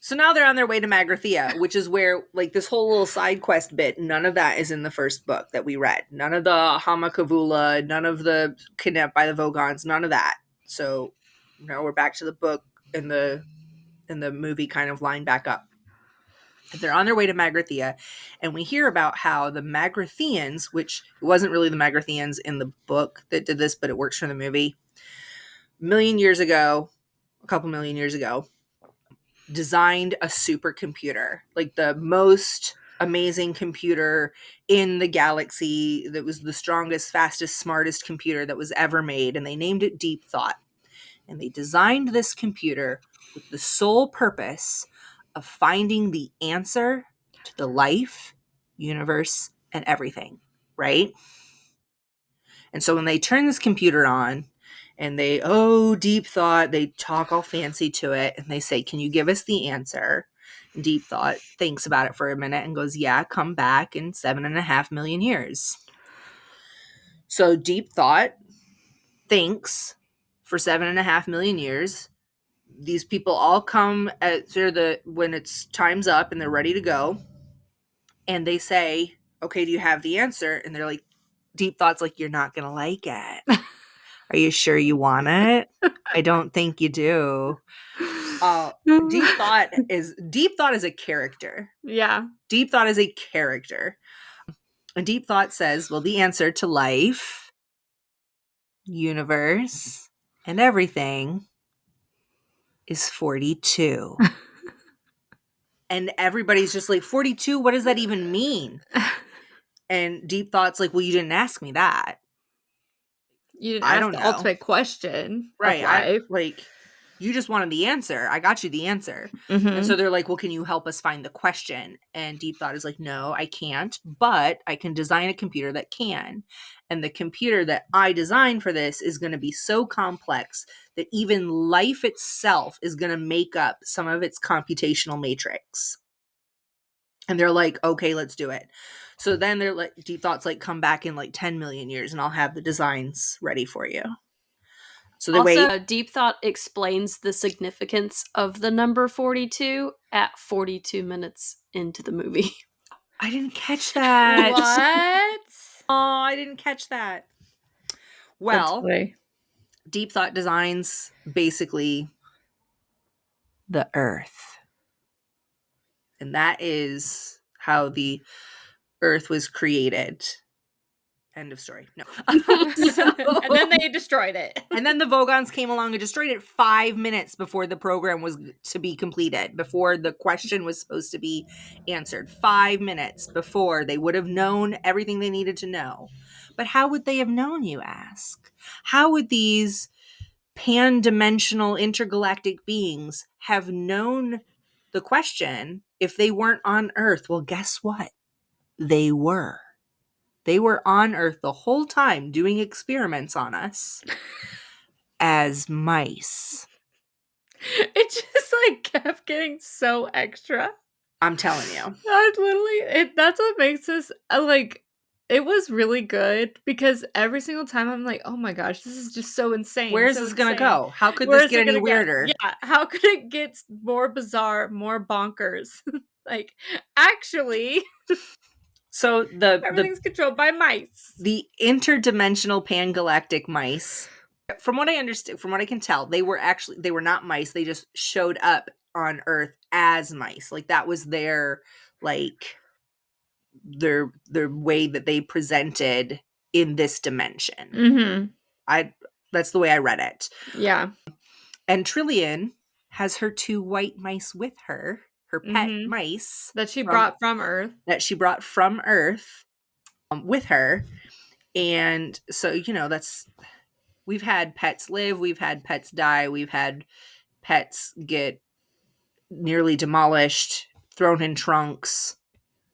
So now they're on their way to Magrathea, which is where, like, this whole little side quest bit, none of that is in the first book that we read. None of the Hamakavula, none of the kidnapped by the Vogons, none of that. So now we're back to the book, and the movie kind of line back up. They're on their way to Magrathea, and we hear about how the Magratheans, which it wasn't really the Magratheans in the book that did this, but it works for the movie, a couple million years ago, designed a supercomputer, like the most amazing computer in the galaxy, that was the strongest, fastest, smartest computer that was ever made, and they named it Deep Thought. And they designed this computer with the sole purpose of finding the answer to the life, universe, and everything, right? And so when they turn this computer on and they, Deep Thought, they talk all fancy to it and they say, can you give us the answer? And Deep Thought thinks about it for a minute and goes, yeah, come back in 7.5 million years. So Deep Thought thinks for 7.5 million years. These people all come when it's time's up and they're ready to go. And they say, okay, do you have the answer? And they're like, Deep Thought's like, you're not going to like it. Are you sure you want it? I don't think you do. Deep Thought is a character. Yeah. Deep Thought is a character. And Deep Thought says, well, the answer to life, universe, and everything is 42. And everybody's just like, 42? What does that even mean? And Deep Thought's like, well, you didn't ask me that. You didn't ask the ultimate question. Right. You just wanted the answer. I got you the answer. Mm-hmm. And so they're like, well, can you help us find the question? And Deep Thought is like, no, I can't, but I can design a computer that can. And the computer that I designed for this is going to be so complex that even life itself is going to make up some of its computational matrix. And they're like, okay, let's do it. So then they're like, Deep Thought's like, come back in like 10 million years and I'll have the designs ready for you. So Deep Thought explains the significance of the number 42 at 42 minutes into the movie. I didn't catch that. What? Oh, I didn't catch that. Well, Deep Thought designs basically the Earth. And that is how the Earth was created. End of story. No. And then they destroyed it. And then the Vogons came along and destroyed it 5 minutes before the program was to be completed, before the question was supposed to be answered. 5 minutes before they would have known everything they needed to know. But how would they have known, you ask? How would these pan-dimensional intergalactic beings have known the question if they weren't on Earth? Well, guess what? They were. They were on Earth the whole time doing experiments on us as mice. It just like kept getting so extra. I'm telling you. That's what makes this like, it was really good because every single time I'm like, oh my gosh, this is just so insane. Where is this going to go? How could this get any weirder? Yeah, how could it get more bizarre, more bonkers? Like, actually... So everything's controlled by mice. The interdimensional pangalactic mice, from what I understand, from what I can tell, they were not mice. They just showed up on Earth as mice. Like that was their way that they presented in this dimension. Mm-hmm. That's the way I read it. Yeah. And Trillian has her 2 white mice with her. Her pet mice that she brought from Earth with her. And so, we've had pets live, we've had pets die, we've had pets get nearly demolished, thrown in trunks.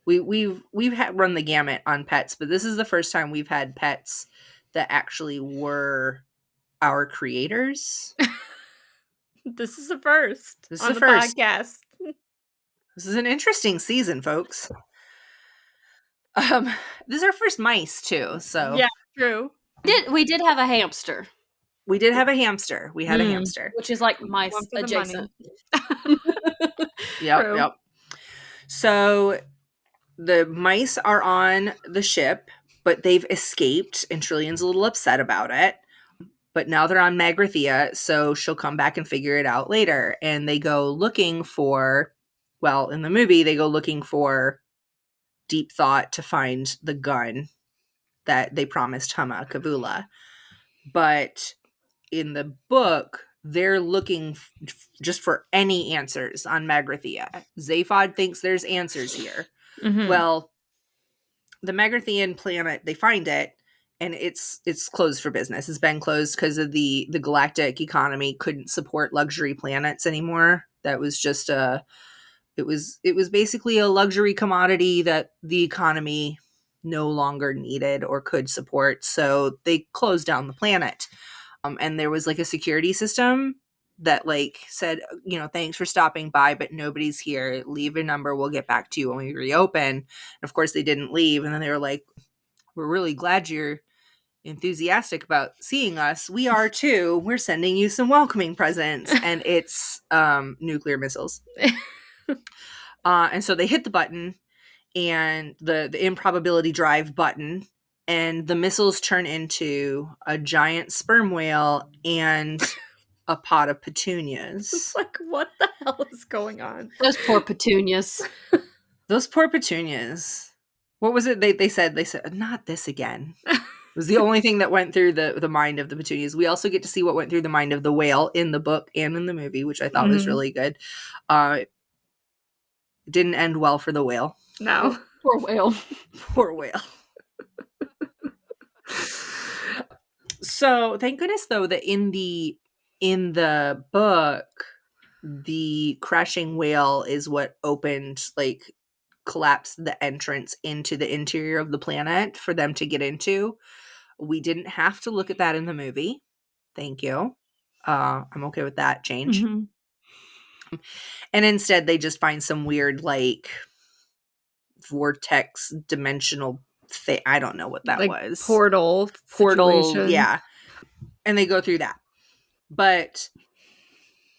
We've run the gamut on pets, but this is the first time we've had pets that actually were our creators. This is the first on the first podcast. This is an interesting season, folks. This is our first mice too, so yeah, true. We did have a hamster. We did have a hamster. We had a hamster. which is like One mice for the adjacent. money. Yep, True. yep. So the mice are on the ship, but they've escaped, and Trillian's a little upset about it. But now they're on Magrathea, so she'll come back and figure it out later. And they go looking for, well, in the movie, they go looking for Deep Thought to find the gun that they promised Hama Kavula. But in the book, they're looking just for any answers on Magrathea. Zaphod thinks there's answers here. Mhm. Well, the Magrathean planet, they find it, and it's closed for business. It's been closed because of the galactic economy couldn't support luxury planets anymore. That was just it was basically a luxury commodity that the economy no longer needed or could support. So they closed down the planet. And there was like a security system that like said, thanks for stopping by, but nobody's here. Leave a number. We'll get back to you when we reopen. And of course they didn't leave. And then they were like, we're really glad you're enthusiastic about seeing us. We are too. We're sending you some welcoming presents. And it's nuclear missiles. And so they hit the button, and the improbability drive button, and the missiles turn into a giant sperm whale and a pot of petunias. It's like, what the hell is going on? Those poor petunias. Those poor petunias. What was it they said? They said, not this again. It was the only thing that went through the mind of the petunias. We also get to see what went through the mind of the whale in the book and in the movie, which I thought was really good. It didn't end well for the whale. No. Poor whale. Poor whale. So thank goodness though that in the book, the crashing whale is what collapsed the entrance into the interior of the planet for them to get into. We didn't have to look at that in the movie. Thank you. I'm okay with that change. Mm-hmm. And instead they just find some weird like vortex dimensional thing. I don't know what that like was. portal situation. Yeah. And they go through that. But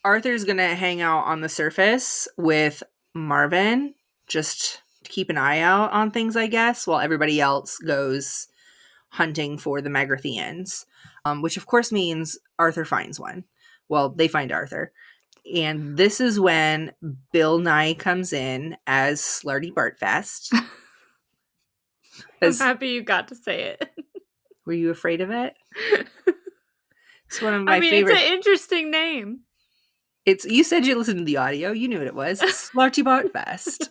Arthur's going to hang out on the surface with Marvin, just to keep an eye out on things, I guess, while everybody else goes hunting for the Magratheans, which of course means Arthur finds one. Well, they find Arthur. And this is when Bill Nye comes in as Slarty Bartfast. I'm happy you got to say it. Were you afraid of it? It's one of my favorite. It's an interesting name. You said you listened to the audio. You knew what it was. Slarty Bartfast.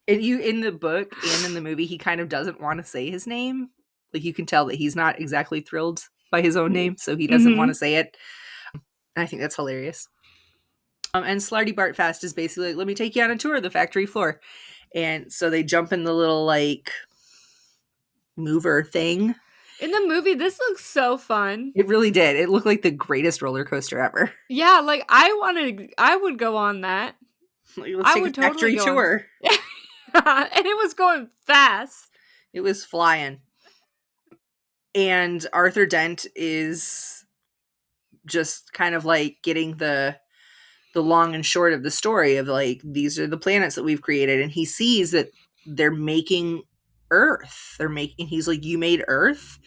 And in the book and in the movie, he kind of doesn't want to say his name. Like you can tell that he's not exactly thrilled by his own name, so he doesn't want to say it. And I think that's hilarious. And Slarty Bartfast is basically like, let me take you on a tour of the factory floor. And so they jump in the little like mover thing. In the movie, this looks so fun. It really did. It looked like the greatest roller coaster ever. Yeah, like I would go on that. Like, let's take a factory tour. And it was going fast. It was flying. And Arthur Dent is just kind of like getting the long and short of the story of like, these are the planets that we've created. And he sees that they're making Earth. He's like, you made Earth?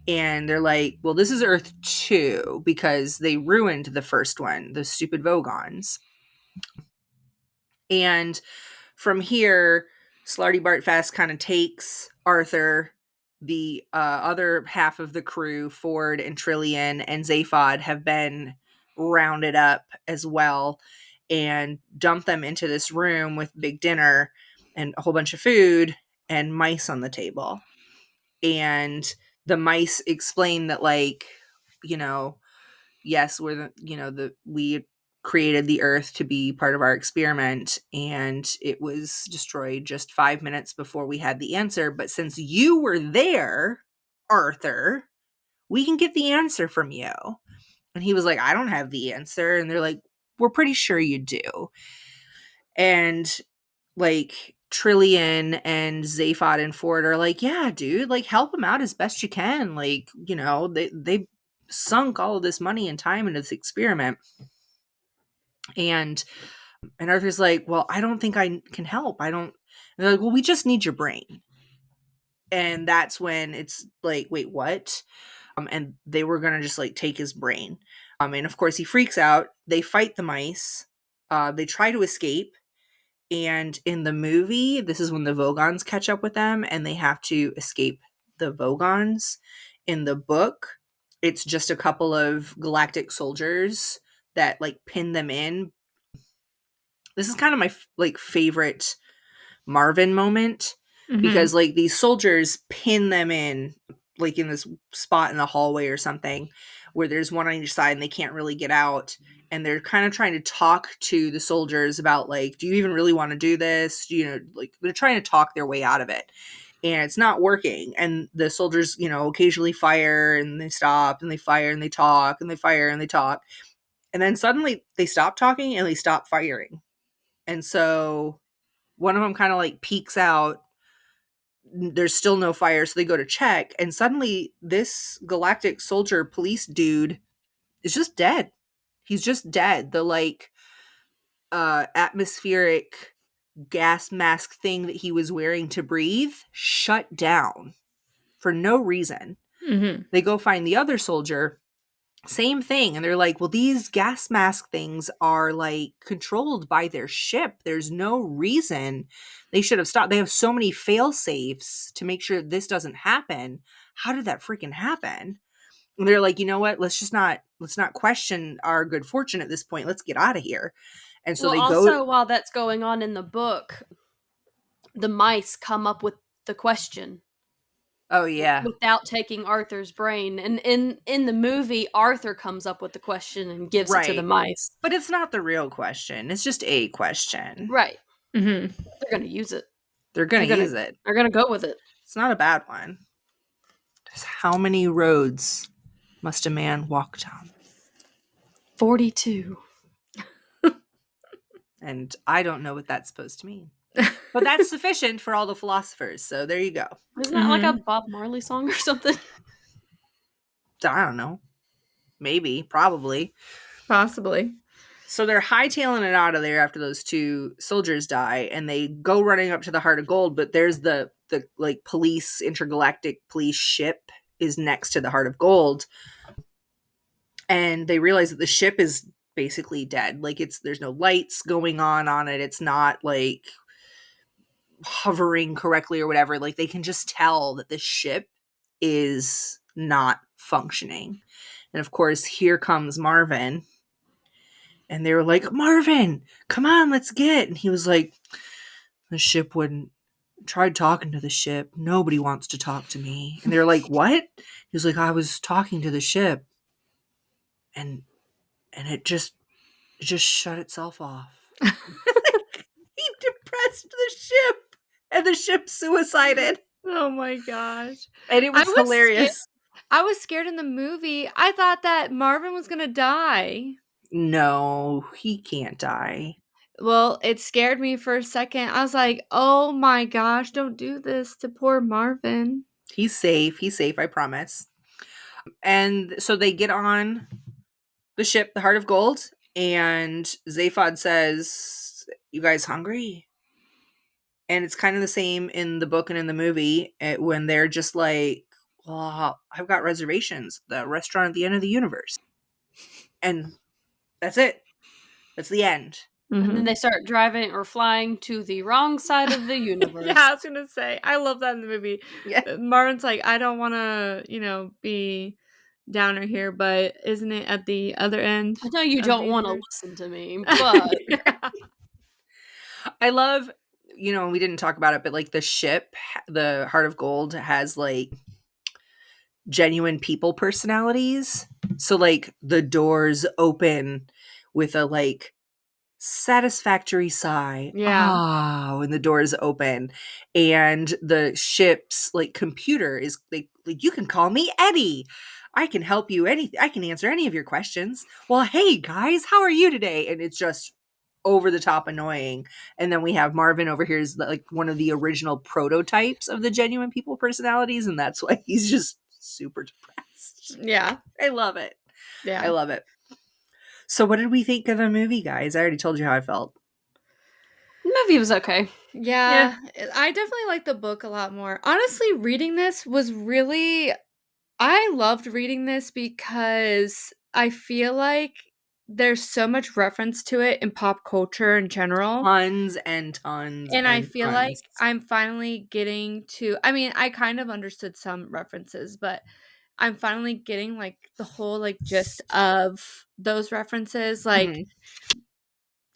And they're like, well, this is Earth 2 because they ruined the first one, the stupid Vogons. And from here, Slarty Bartfast kind of takes Arthur, the other half of the crew, Ford and Trillian and Zaphod have been rounded up as well, and dump them into this room with big dinner and a whole bunch of food and mice on the table. And the mice explain that, like, yes, we're we created the Earth to be part of our experiment, and it was destroyed just 5 minutes before we had the answer. But since you were there, Arthur, we can get the answer from you. And he was like, I don't have the answer. And they're like, we're pretty sure you do. And like Trillian and Zaphod and Ford are like, yeah, dude, like help him out as best you can. Like, they sunk all of this money and time into this experiment. And Arthur's like, well, I don't think I can help. I don't. And they're like, well, we just need your brain. And that's when it's like, wait, what? And they were gonna just like take his brain. And of course he freaks out. They fight the mice. They try to escape. And in the movie, this is when the Vogons catch up with them and they have to escape the Vogons. In the book, it's just a couple of galactic soldiers that like pin them in. This is kind of my like favorite Marvin moment because like these soldiers pin them in like in this spot in the hallway or something where there's one on each side and they can't really get out, and they're kind of trying to talk to the soldiers about like, do you even really want to do this? Do you know, like they're trying to talk their way out of it and it's not working, and the soldiers, you know, occasionally fire and they stop and they fire and they talk and they fire and they talk, and then suddenly they stop talking and they stop firing. And so one of them kind of like peeks out. There's still no fire, so they go to check, and suddenly this galactic soldier police dude is just dead. He's just dead. The like atmospheric gas mask thing that he was wearing to breathe shut down for no reason. They go find the other soldier, same thing, and they're like, well, these gas mask things are like controlled by their ship. There's no reason they should have stopped. They have so many fail safes to make sure this doesn't happen. How did that freaking happen? And they're like, you know what, let's not question our good fortune at this point. Let's get out of here. And so Well, they also, go. while that's going on in the book, the mice come up with the question Oh yeah, without taking Arthur's brain. And in the movie, Arthur comes up with the question and gives it to the right. mice. But it's not the real question. It's just a question. Right. They're going to use it. They're gonna use it. They're going to go with it. It's not a bad one. Just how many roads must a man walk down? 42. And I don't know what that's supposed to mean. But that's sufficient for all the philosophers. So there you go. Isn't that like a Bob Marley song or something? I don't know. Maybe. Probably. Possibly. So they're hightailing it out of there after those two soldiers die, and they go running up to the Heart of Gold, but there's the like police, intergalactic police ship is next to the Heart of Gold. And they realize that the ship is basically dead. Like there's no lights going on it. It's not like hovering correctly or whatever. Like they can just tell that the ship is not functioning. And of course, here comes Marvin. And they were like, Marvin, come on, let's get. And he was like, the ship wouldn't. Tried talking to the ship. Nobody wants to talk to me. And they were like, what? He was like, I was talking to the ship. And it just shut itself off. He depressed the ship, and the ship suicided. Oh my gosh. And it was hilarious. I was scared in the movie. I thought that Marvin was going to die. No, he can't die. Well, it scared me for a second. I was like, oh my gosh, don't do this to poor Marvin. He's safe. He's safe, I promise. And so they get on the ship, the Heart of Gold, and Zaphod says, you guys hungry? And it's kind of the same in the book and in the movie when they're just like, well, I've got reservations. The restaurant at the end of the universe. And that's it. That's the end. And then they start driving or flying to the wrong side of the universe. Yeah, I was going to say, I love that in the movie. Yeah. Marvin's like, I don't want to, be downer here, but isn't it at the other end? I know you don't want to listen to me, but yeah. I love, we didn't talk about it, but like the ship, the Heart of Gold has like genuine people personalities. So like the doors open with a like satisfactory sigh. Yeah. When the doors open, and the ship's like computer is like you can call me Eddie. I can help you anything. I can answer any of your questions. Well, hey guys, how are you today? And it's just over the top annoying. And then we have Marvin over here is like one of the original prototypes of the genuine people personalities, and that's why he's just super depressed. Yeah. I love it. Yeah. I love it. So what did we think of the movie, guys? I already told you how I felt. The movie was okay. Yeah. I definitely like the book a lot more. Honestly, reading this was really I loved reading this because I feel like there's so much reference to it in pop culture in general. Tons and tons And I and feel like tons. I'm finally getting to I mean, I kind of understood some references, but I'm finally getting like the whole like gist of those references, like Mhm.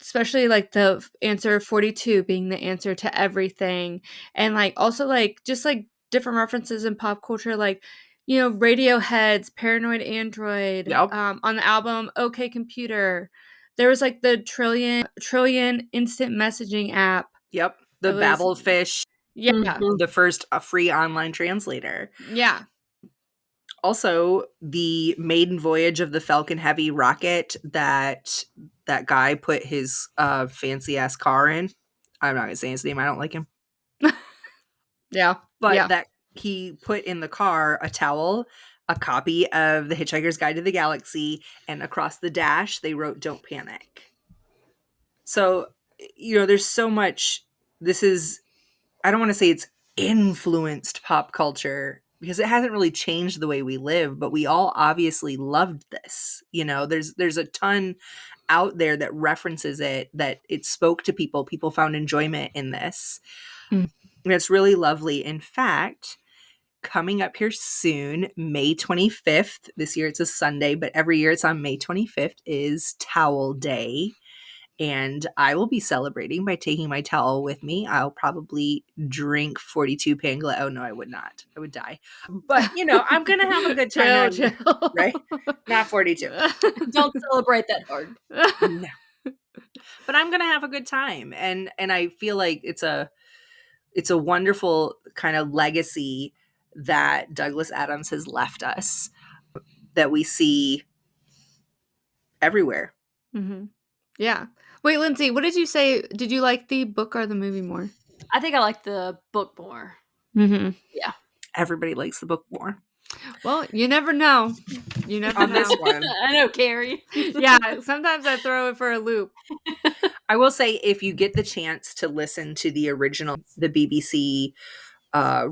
especially like the answer 42 being the answer to everything, and like also like just like different references in pop culture, like Radiohead's Paranoid Android, Yep. on the album OK Computer. There was like the trillion instant messaging app. Yep. The It was Babelfish, yeah. Mhm. the first free online translator. Yeah. Also, the maiden voyage of the Falcon Heavy rocket that guy put his fancy ass car in. I'm not gonna say his name. I don't like him. Yeah. But Yeah. that he put in the car a towel, a copy of The Hitchhiker's Guide to the Galaxy, and across the dash they wrote "Don't panic." So, there's so much. This is, I don't want to say it's influenced pop culture because it hasn't really changed the way we live, but we all obviously loved this. There's a ton out there that references it, that it spoke to people. People found enjoyment in this. Mm. And it's really lovely. In fact, coming up here soon, May 25th. This year it's a Sunday, but every year it's on May 25th is Towel Day. And I will be celebrating by taking my towel with me. I'll probably drink 42 Pangolin. Oh, no, I would not. I would die. But, I'm going to have a good time. Chill, And chill. right? Not 42. Don't celebrate that hard. No. But I'm going to have a good time. And I feel like it's a wonderful kind of legacy that Douglas Adams has left us, that we see everywhere. Mm-hmm. Yeah. Wait, Lindsay, what did you say? Did you like the book or the movie more? I think I like the book more. Mm-hmm. Everybody likes the book more. Well, you never know. You never On know. this one, I know, Carrie. Yeah, sometimes I throw it for a loop. I will say, if you get the chance to listen to the original, the BBC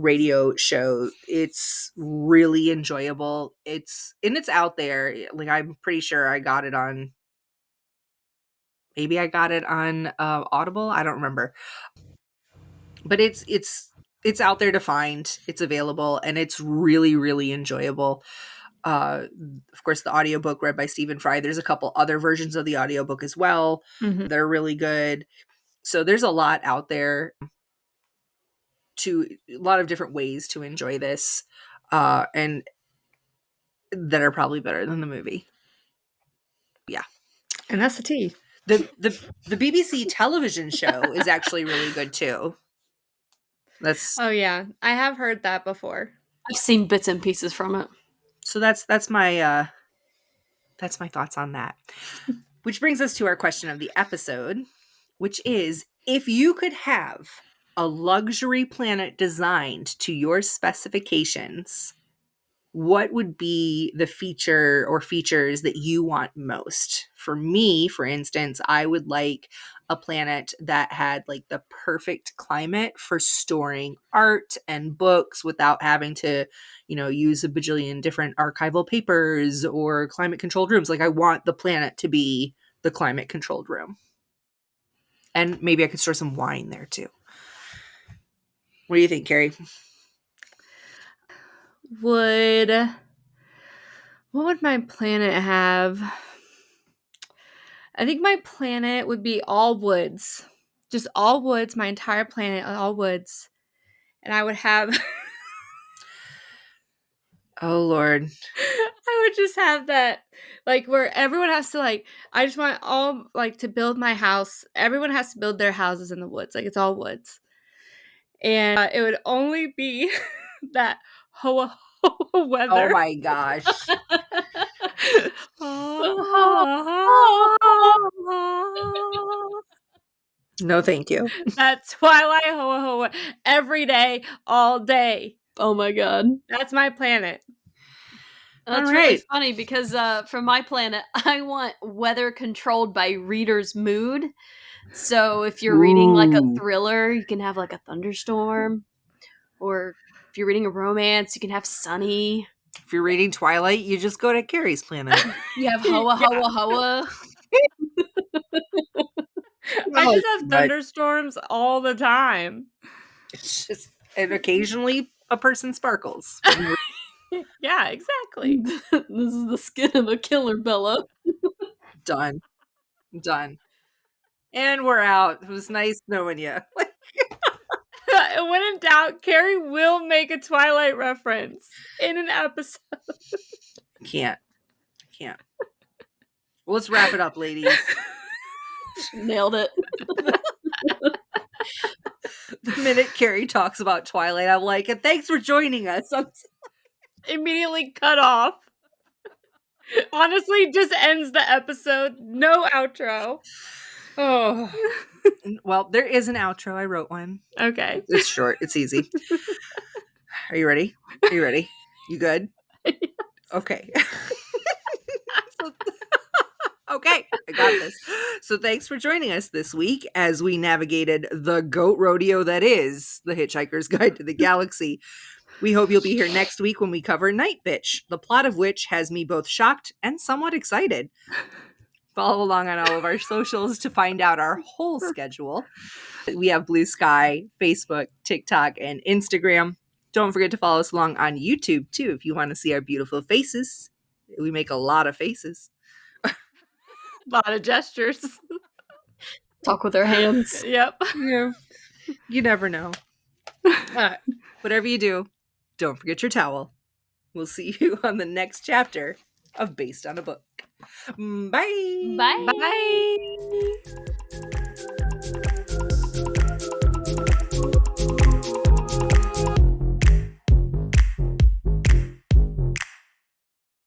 radio show, it's really enjoyable. It's out there. Like, I'm pretty sure I got it on. Maybe I got it on Audible. I don't remember, but it's out there to find. It's available, and it's really, really enjoyable. Of course, the audiobook read by Stephen Fry. There's a couple other versions of the audiobook as well Mm-hmm. that are really good. So there's a lot out there, a lot of different ways to enjoy this, and that are probably better than the movie. Yeah. And that's the tea. The BBC television show is actually really good too. Oh yeah, I have heard that before. I've seen bits and pieces from it. So that's my thoughts on that. Which brings us to our question of the episode, which is, if you could have a luxury planet designed to your specifications, what would be the feature or features that you want most? For me, for instance, I would like a planet that had like the perfect climate for storing art and books without having to, use a bajillion different archival papers or climate controlled rooms. Like, I want the planet to be the climate controlled room. And maybe I could store some wine there too. What do you think, Keri? What would my planet have? I think my planet would be all woods. Just all woods, my entire planet, all woods. And I would have Oh, Lord. I would just have that, like, where everyone has to, like, I just want all, like, to build my house. Everyone has to build their houses in the woods. Like, it's all woods. And it would only be that hoa hoa Oh weather. my gosh. No, thank you. That twilight hoa hoa every day, all day. Oh my god. That's my planet. That's All really right. funny because for my planet, I want weather controlled by reader's mood. So if you're reading like a Ooh. thriller, you can have like a thunderstorm. Or if you're reading a romance, you can have sunny. If you're reading Twilight, you just go to Carrie's planet. You have hoa, hoa, hoa. I Oh, just have God. thunderstorms all the time. It's just, and occasionally a person sparkles. Yeah, exactly. This is the skin of a killer, Bella. Done. And we're out. It was nice knowing you. When in doubt, Keri will make a Twilight reference in an episode. Can't. Well, let's wrap it up, ladies. Nailed it. The minute Keri talks about Twilight, I'm like, and thanks for joining us. Immediately cut off. Honestly, just ends the episode. No outro. Oh. Well, there is an outro. I wrote one. Okay. It's short. It's easy. Are you ready? You good? Okay. Okay, I got this. So thanks for joining us this week as we navigated the goat rodeo that is The Hitchhiker's Guide to the Galaxy. We hope you'll be here next week when we cover Night Bitch, the plot of which has me both shocked and somewhat excited. Follow along on all of our socials to find out our whole schedule. We have Blue Sky, Facebook, TikTok, and Instagram. Don't forget to follow us along on YouTube, too, if you want to see our beautiful faces. We make a lot of faces. A lot of gestures. Talk with our hands. Yep. Yeah. You never know. Whatever you do, don't forget your towel. We'll see you on the next chapter of Based on a Book. Bye. Bye. Bye.